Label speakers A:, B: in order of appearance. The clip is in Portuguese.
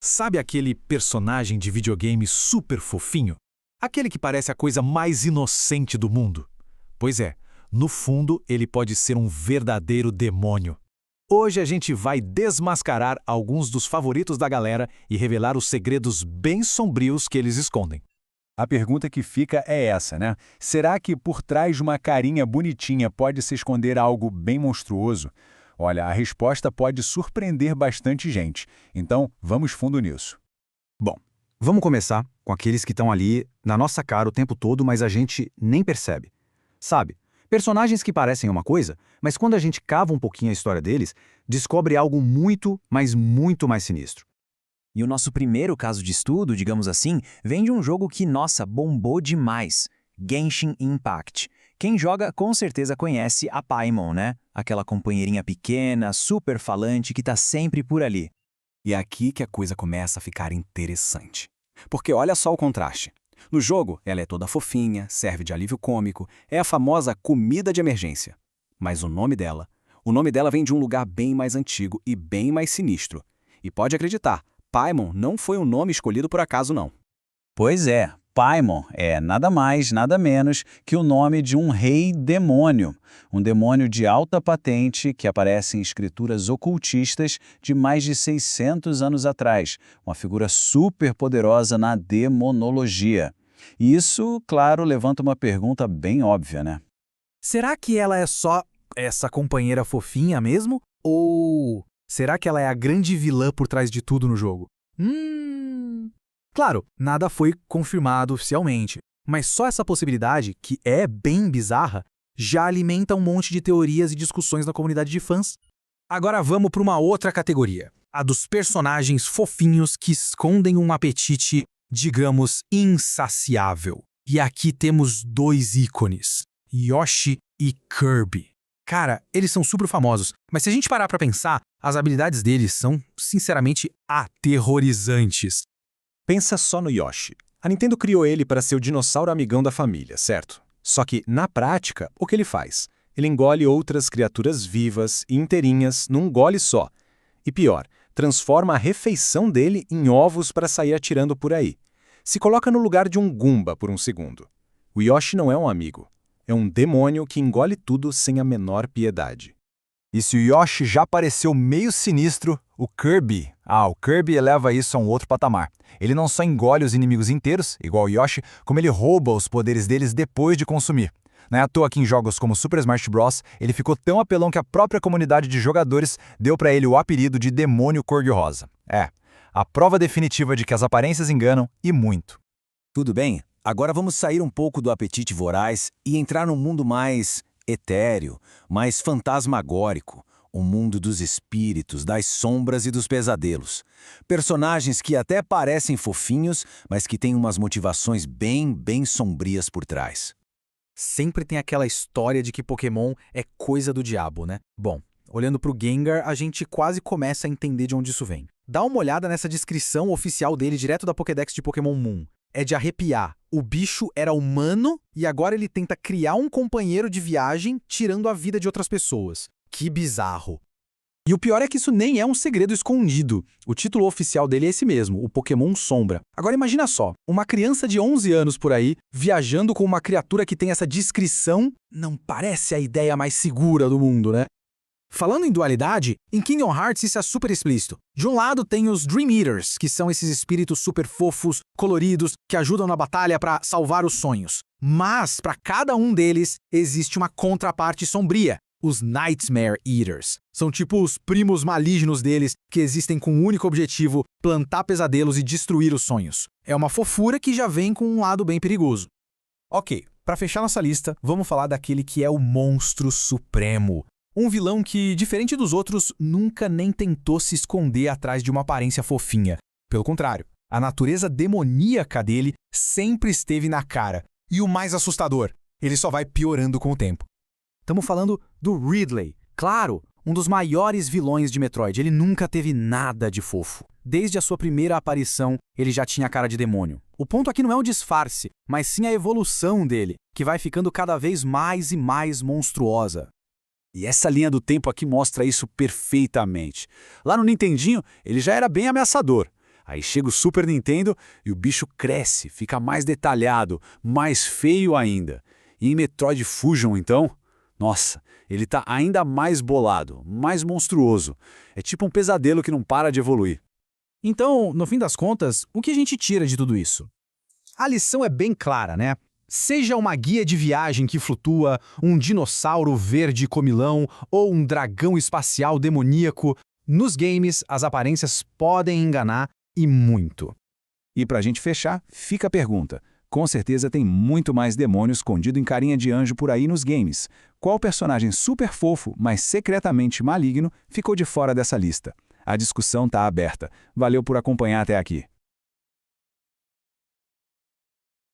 A: Sabe aquele personagem de videogame super fofinho? Aquele que parece a coisa mais inocente do mundo? Pois é, no fundo ele pode ser um verdadeiro demônio. Hoje a gente vai desmascarar alguns dos favoritos da galera e revelar os segredos bem sombrios que eles escondem.
B: A pergunta que fica é essa, né? Será que por trás de uma carinha bonitinha pode se esconder algo bem monstruoso? Olha, a resposta pode surpreender bastante gente. Então, vamos fundo nisso.
C: Bom, vamos começar com aqueles que estão ali na nossa cara o tempo todo, mas a gente nem percebe. Sabe, personagens que parecem uma coisa, mas quando a gente cava um pouquinho a história deles, descobre algo muito, mas muito mais sinistro.
D: E o nosso primeiro caso de estudo, digamos assim, vem de um jogo que, nossa, bombou demais. Genshin Impact. Quem joga com certeza conhece a Paimon, né? Aquela companheirinha pequena, super falante que tá sempre por ali.
E: E é aqui que a coisa começa a ficar interessante. Porque olha só o contraste. No jogo, ela é toda fofinha, serve de alívio cômico, é a famosa comida de emergência. Mas o nome dela vem de um lugar bem mais antigo e bem mais sinistro. E pode acreditar, Paimon não foi um nome escolhido por acaso, não.
B: Pois é, Paimon é nada mais, nada menos que o nome de um rei demônio. Um demônio de alta patente que aparece em escrituras ocultistas de mais de 600 anos atrás. Uma figura super poderosa na demonologia. E isso, claro, levanta uma pergunta bem óbvia, né?
A: Será que ela é só essa companheira fofinha mesmo? Ou será que ela é a grande vilã por trás de tudo no jogo? Claro, nada foi confirmado oficialmente, mas só essa possibilidade, que é bem bizarra, já alimenta um monte de teorias e discussões na comunidade de fãs. Agora vamos para uma outra categoria, a dos personagens fofinhos que escondem um apetite, digamos, insaciável. E aqui temos dois ícones, Yoshi e Kirby. Cara, eles são super famosos, mas se a gente parar pra pensar, as habilidades deles são, sinceramente, aterrorizantes.
F: Pensa só no Yoshi. A Nintendo criou ele para ser o dinossauro amigão da família, certo? Só que, na prática, o que ele faz? Ele engole outras criaturas vivas e inteirinhas num gole só. E pior, transforma a refeição dele em ovos para sair atirando por aí. Se coloca no lugar de um Goomba por um segundo. O Yoshi não é um amigo. É um demônio que engole tudo sem a menor piedade.
C: E se o Yoshi já pareceu meio sinistro, o Kirby eleva isso a um outro patamar. Ele não só engole os inimigos inteiros, igual o Yoshi, como ele rouba os poderes deles depois de consumir. Não é à toa que em jogos como Super Smash Bros., ele ficou tão apelão que a própria comunidade de jogadores deu pra ele o apelido de Demônio Cor-de-Rosa. É, a prova definitiva de que as aparências enganam, e muito.
E: Tudo bem, agora vamos sair um pouco do apetite voraz e entrar num mundo mais etéreo, mais fantasmagórico, o mundo dos espíritos, das sombras e dos pesadelos. Personagens que até parecem fofinhos, mas que têm umas motivações bem sombrias por trás.
A: Sempre tem aquela história de que Pokémon é coisa do diabo, né? Bom, olhando pro Gengar, a gente quase começa a entender de onde isso vem. Dá uma olhada nessa descrição oficial dele direto da Pokédex de Pokémon Moon. É de arrepiar. O bicho era humano e agora ele tenta criar um companheiro de viagem tirando a vida de outras pessoas. Que bizarro. E o pior é que isso nem é um segredo escondido. O título oficial dele é esse mesmo, o Pokémon Sombra. Agora imagina só, uma criança de 11 anos por aí, viajando com uma criatura que tem essa descrição, não parece a ideia mais segura do mundo, né? Falando em dualidade, em Kingdom Hearts isso é super explícito. De um lado tem os Dream Eaters, que são esses espíritos super fofos, coloridos, que ajudam na batalha para salvar os sonhos. Mas, para cada um deles, existe uma contraparte sombria, os Nightmare Eaters. São tipo os primos malignos deles, que existem com o único objetivo, plantar pesadelos e destruir os sonhos. É uma fofura que já vem com um lado bem perigoso. Ok, para fechar nossa lista, vamos falar daquele que é o Monstro Supremo. Um vilão que, diferente dos outros, nunca nem tentou se esconder atrás de uma aparência fofinha. Pelo contrário, a natureza demoníaca dele sempre esteve na cara. E o mais assustador, ele só vai piorando com o tempo. Estamos falando do Ridley. Claro, um dos maiores vilões de Metroid. Ele nunca teve nada de fofo. Desde a sua primeira aparição, ele já tinha cara de demônio. O ponto aqui não é o disfarce, mas sim a evolução dele, que vai ficando cada vez mais e mais monstruosa.
E: E essa linha do tempo aqui mostra isso perfeitamente. Lá no Nintendinho, ele já era bem ameaçador.
G: Aí chega o Super Nintendo e o bicho cresce, fica mais detalhado, mais feio ainda. E em Metroid Fusion, então, nossa, ele tá ainda mais bolado, mais monstruoso. É tipo um pesadelo que não para de evoluir.
A: Então, no fim das contas, o que a gente tira de tudo isso? A lição é bem clara, né? Seja uma guia de viagem que flutua, um dinossauro verde comilão ou um dragão espacial demoníaco, nos games as aparências podem enganar e muito.
B: E pra gente fechar, fica a pergunta. Com certeza tem muito mais demônio escondido em carinha de anjo por aí nos games. Qual personagem super fofo, mas secretamente maligno, ficou de fora dessa lista? A discussão tá aberta. Valeu por acompanhar até aqui.